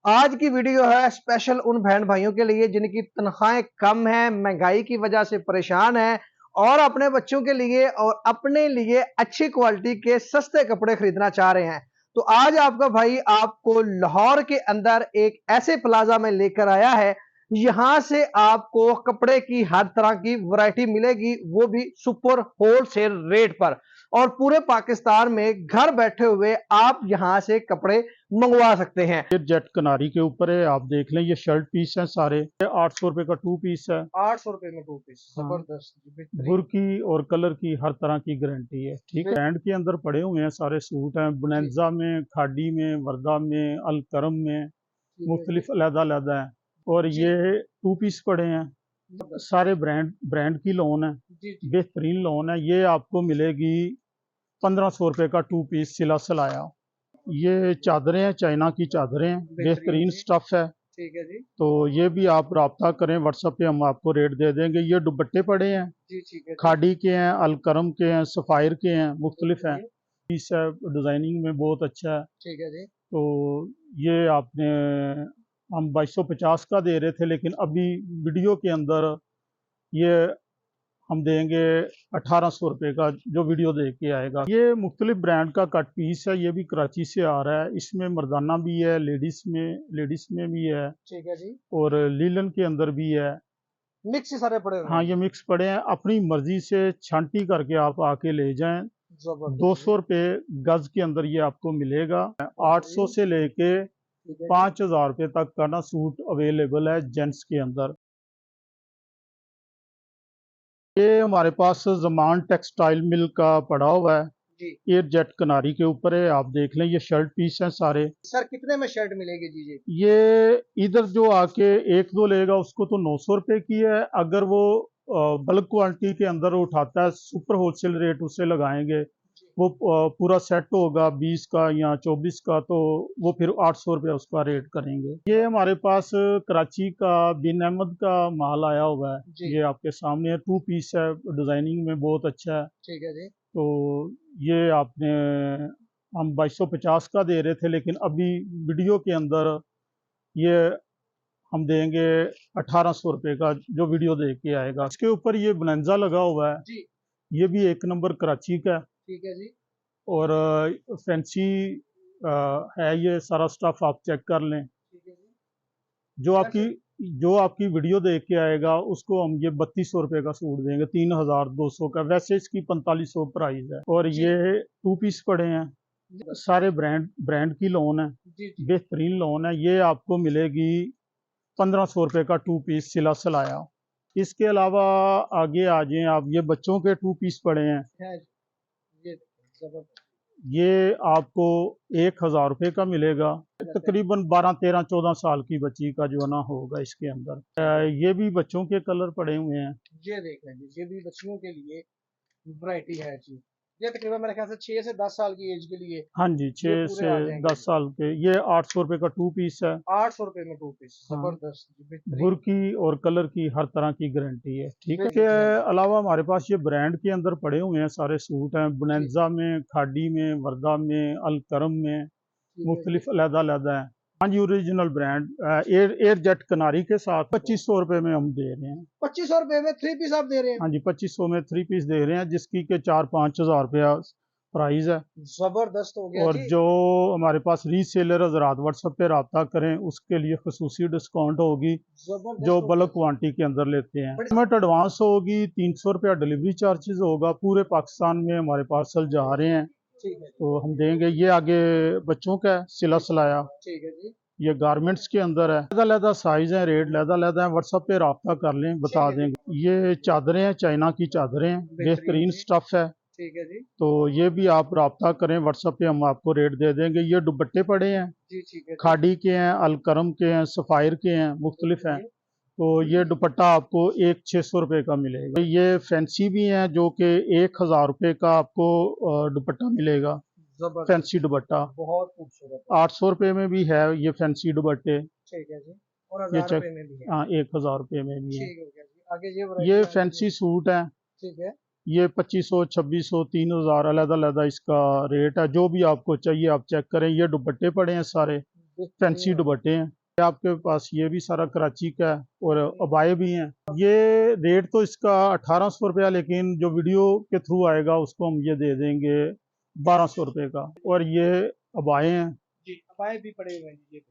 आज की वीडियो है स्पेशल उन बहन भाइयों के लिए जिनकी तनख्वाहें कम हैं, महंगाई की वजह से परेशान हैं और अपने बच्चों के लिए और अपने लिए अच्छी क्वालिटी के सस्ते कपड़े खरीदना चाह रहे हैं। तो आज आपका भाई आपको लाहौर के अंदर एक ऐसे प्लाजा में लेकर आया है, यहां से आपको कपड़े की हर तरह की वैरायटी मिलेगी, वो भी सुपर होलसेल रेट पर। और पूरे पाकिस्तान में घर बैठे हुए आप यहां से कपड़े मंगवा सकते हैं। ये जेट कनारी के ऊपर है, आप देख लें। ये शर्ट पीस है सारे, 800 रुपए का 2 पीस है। 800 रुपए में 2 पीस, हाँ, जबरदस्त बेहतरीन। बुर्की और कलर की हर तरह की गारंटी है। ठीक है, ब्रांड के अंदर पड़े हुए हैं सारे सूट हैं, बुनेंजा में, खाडी में, वर्दा में, अलकरम में, मुख्तलिफ अलग-अलग है। और ये 2 पीस पड़े हैं, सारे ब्रांड ब्रांड की लोन है, बेहतरीन लोन है। ये आपको मिलेगी 1500 रुपए का 2 पीस सिला सिलाया। ये चादरें हैं, चाइना की चादरें हैं, बेहतरीन स्टफ है। ठीक है जी। तो ये भी आप राब्ता करें व्हाट्सएप पे, हम आपको रेट दे देंगे। ये दुपट्टे पड़े हैं, जी ठीक है जी। खाड़ी के हैं, अलकरम के हैं, सफ़ायर के हैं, मुख्तलिफ हैं। पीस है, डिज़ाइनिंग में बहुत अच्छा है। ठीक है जी। तो ये आपने हम 2250 का दे रहे थे, लेकिन अभी वीडियो के अंदर ये हम देंगे 1800 रुपये का, जो वीडियो देख के आएगा। ये मुख्तलिफ ब्रांड का कट पीस है, ये भी कराची से आ रहा है। इसमें मर्दाना भी है, लेडीज़ में भी है। ठीक है जी। और लीलन के अंदर भी है, मिक्स ही सारे पड़े हुए हैं। हाँ, ये मिक्स पड़े हैं। अपनी मर्जी से छांटी करके आप आके ले जाएं। 200 रुपये गज के अंदर ये आपको मिलेगा। 800 से लेके 5000 रुपये तक का ना सूट अवेलेबल है जेंट्स के अंदर। ये हमारे पास ज़मान टेक्सटाइल मिल का पड़ा हुआ है, एयर जेट कनारी के ऊपर है, आप देख लें। ये शर्ट पीस हैं सारे। सर कितने में शर्ट मिलेगी जी? जी ये इधर जो आके एक दो लेगा उसको तो 900 रुपये की है। अगर वो बल्क क्वांटिटी के अंदर उठाता है, सुपर होलसेल रेट उससे लगाएंगे, वो पूरा सेट होगा 20 का या 24 का, तो वो फिर 800 रुपये उसका रेट करेंगे। ये हमारे पास कराची का बिन अहमद का माल आया हुआ है, ये आपके सामने है। 2 पीस है, डिज़ाइनिंग में बहुत अच्छा है। ठीक है जी। तो ये आपने हम 2250 का दे रहे थे, लेकिन अभी वीडियो के अंदर ये हम देंगे 1800 रुपये का, जो वीडियो देख के आएगा। इसके ऊपर ये बोनेंजा लगा हुआ है जी। ये भी एक नंबर कराची का। ठीक है जी। और फैंसी है, ये सारा स्टफ आप चेक कर लें। ठीक है जी। जो आपकी वीडियो देख के आएगा उसको हम ये 3200 रुपये का सूट देंगे, 3200 का। वैसे इसकी 4500 प्राइस है। और ये 2 पीस पड़े हैं, सारे ब्रांड की लोन है, बेहतरीन लोन है। ये आपको मिलेगी 1500 रुपये का 2 पीस सिला सिलाया। इसके अलावा आगे आ जाएं आप, ये बच्चों के 2 पीस पड़े हैं। ये आपको 1000 रुपये का मिलेगा। तकरीबन 12 13 14 साल की बच्ची का जो है ना होगा इसके अंदर। ये भी बच्चों के कलर पड़े हुए हैं। ये देख लें, ये भी बच्चियों के लिए वैरायटी है जी। ये तकरीबन मेरे ख्याल से 6 से 10 साल की एज के लिए। हाँ जी, 6 से 10 साल के। ये 800 रुपये का 2 पीस है। 800 रुपये में 2 पीस, जबरदस्त। बुर्की और कलर की हर तरह की गारंटी है। ठीक है। इसके अलावा हमारे पास ये ब्रांड के अंदर पड़े हुए हैं सारे सूट हैं, बुनेंजा में, खाडी में, वर्दा में, अलकरम में, मुख्तलिफ अलग-अलग हैं। हाँ जी, ओरिजिनल ब्रांड एयर जेट कनारी के साथ 2500 रुपये में हम दे रहे हैं। 2500 रुपए में 3 पीस आप दे रहे हैं? हाँ जी, 2500 में 3 पीस दे रहे हैं, जिसकी के 4-5 हज़ार रुपया प्राइस है। जबरदस्त हो गया। और जी। जो हमारे पास रीसेलर हजरात व्हाट्सएप पे रब्ता करें, उसके लिए खसूसी डिस्काउंट होगी, जो बल्क क्वांटिटी के अंदर लेते हैं। पेमेंट एडवांस होगी, 300 रुपया डिलीवरी चार्जेस होगा। पूरे पाकिस्तान में हमारे पार्सल जा रहे हैं, तो हम देंगे। ये आगे बच्चों का सिला सिलाया, ठीक है जी। ये गारमेंट्स के अंदर है, अलग-अलग साइज है, रेट अलग-अलग है। व्हाट्सएप पे रब्ता कर लें, बता देंगे। ये चादरें हैं, चाइना की चादरें हैं, बेहतरीन स्टफ है। ठीक है जी। तो ये भी आप रब्ता करें व्हाट्सएप पे, हम आपको रेट दे देंगे। ये दुपट्टे पड़े हैं जी, ठीक है। खाड़ी के हैं, अलकरम के हैं, सफ़ायर के हैं, मुख्तलिफ हैं। तो ये दुपट्टा आपको एक 600 रुपये का मिलेगा। ये फैंसी भी हैं, जो कि 1000 रुपये का आपको दुपट्टा मिलेगा, फैंसी दुपट्टा। बहुत खूबसूरत। 800 रुपये में भी है ये फैंसी दुपट्टे। ठीक है जी। और 1000 रुपये में भी है। हाँ, 1000 रुपये में भी है। ठीक हो गया जी। आगे ये फैंसी सूट है। ठीक है। ये 2500, 2600, 3000 अलग अलग इसका रेट है। जो भी आपको चाहिए आप चेक करें। ये दुपट्टे पड़े हैं सारे, फैंसी दुपट्टे हैं। आपके पास ये भी सारा कराची का है और अबाए भी हैं। ये रेट तो इसका 1800 रुपया, लेकिन जो वीडियो के थ्रू आएगा उसको हम ये दे देंगे 1200 रुपये का। और ये अबाए हैं जी, अबाए भी पड़े हुए हैं जी,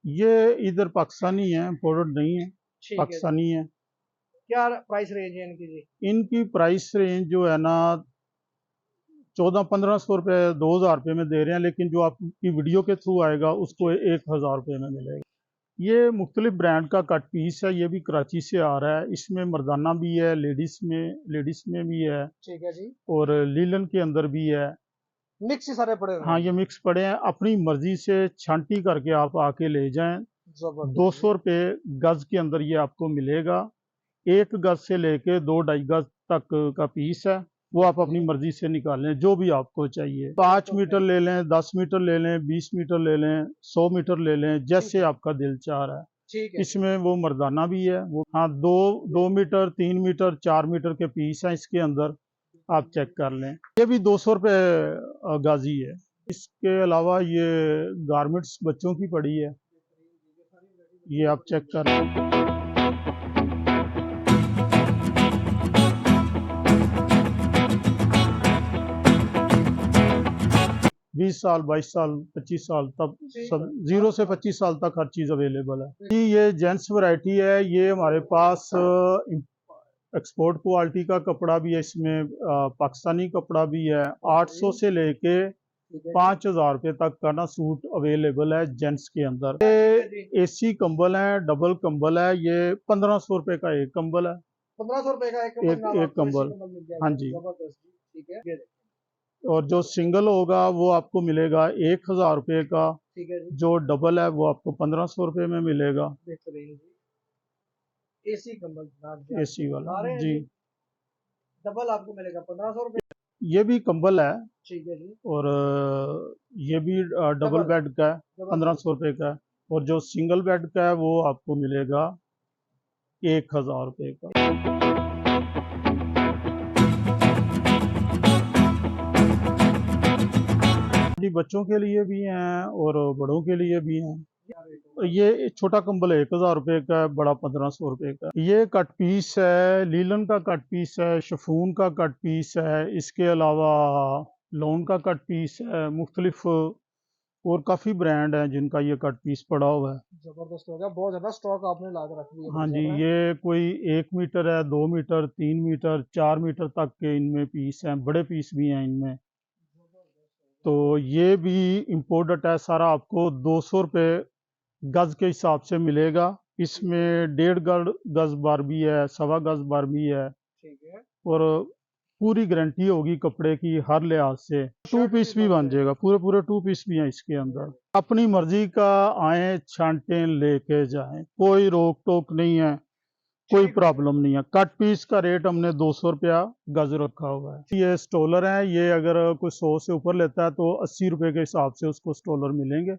ये इधर पाकिस्तानी है, इम्पोर्टेड नहीं है, ठीक है। पाकिस्तानी है। क्या प्राइस रेंज है इनकी जी? इनकी प्राइस रेंज जो है ना 1400-1500 रुपये 2000 रुपये में दे रहे हैं, लेकिन जो आपकी वीडियो के थ्रू आएगा उसको 1000 रुपये में मिलेगा। ये मुख्तलिफ ब्रांड का कट पीस है, ये भी कराची से आ रहा है। इसमें मर्दाना भी है, लेडीज में भी है, ठीक है जी, और लीलन के अंदर भी है। मिक्स ही सारे पड़े हुए हैं। हाँ, ये मिक्स पड़े हैं। अपनी मर्जी से छांटी करके आप आके ले जाएं। जबरदस्त। 200 रुपये गज के अंदर ये आपको मिलेगा। 1 गज से लेके 2-2.5 गज तक का पीस है, वो आप अपनी मर्जी से निकालें जो भी आपको चाहिए। 5 मीटर ले लें, 10 मीटर ले लें, 20 मीटर ले लें, 100 मीटर ले लें, जैसे आपका दिल चाह रहा है। ठीक है। इसमें वो मर्दाना भी है, वो हाँ 2 मीटर, 3 मीटर, 4 मीटर के पीस हैं इसके अंदर, आप चेक कर लें। ये भी 200 रुपये गाजी है। इसके अलावा ये गारमेंट्स बच्चों की पड़ी है, ये आप चेक कर लें। 20 साल, 22 साल, 25 साल तक सब 0 से 25 साल तक हर चीज़ अवेलेबल है। ये जेंट्स वैरायटी है, ये हमारे पास एक्सपोर्ट क्वालिटी का कपड़ा भी है, इसमें पाकिस्तानी कपड़ा भी है। 800 से लेके 5000 रुपये तक का ना सूट अवेलेबल है जेंट्स के अंदर। ये एसी कंबल है, डबल कंबल है, ये 1500 रुपये का एक कंबल है। 1500 रुपए का एक कंबल, हाँ जी। ठीक है। और जो सिंगल होगा वो आपको मिलेगा 1000 रुपये का, ठीक है जी, जो डबल है वो आपको 1500 रुपये में मिलेगा। एसी कंबल एसी वाला जी। डबल आपको मिलेगा 1500 रुपए। ये भी कंबल है, ठीक है जी, और ये भी डबल बेड का है, 1500 रुपये का है। और जो सिंगल बेड का है वो आपको मिलेगा 1000 रुपये का। बच्चों के लिए भी हैं और बड़ों के लिए भी हैं। ये छोटा कंबल 1000 रुपये का है, बड़ा 1500 रुपये का। ये कट पीस है, लीलन का कट पीस है, शिफॉन का कट पीस है, इसके अलावा लॉन का कट पीस है। मुख्तलिफ और काफ़ी ब्रांड हैं जिनका ये कट पीस पड़ा हुआ है। जबरदस्त हो गया, बहुत ज्यादा स्टॉक आपने ला के रख दिया। हाँ जी, ये कोई 1 मीटर है, 2 मीटर, 3 मीटर, 4 मीटर तक के इनमें पीस हैं, बड़े पीस भी हैं इनमें। तो ये भी इम्पोर्टेड है, सारा आपको 200 रुपये गज के हिसाब से मिलेगा। इसमें 1.5 गज बार भी है, 1.25 गज बार भी है, ठीक है। और पूरी गारंटी होगी कपड़े की हर लिहाज से। 2 पीस भी बन जाएगा, पूरे 2 पीस भी हैं इसके अंदर। अपनी मर्जी का आए, छांटें, लेके जाएं, कोई रोक टोक नहीं है, कोई प्रॉब्लम नहीं है। कट पीस का रेट हमने 200 रुपया गज रखा हुआ है। ये स्टॉलर है, ये अगर कोई 100 से ऊपर लेता है तो 80 रुपये के हिसाब से उसको स्टॉलर मिलेंगे।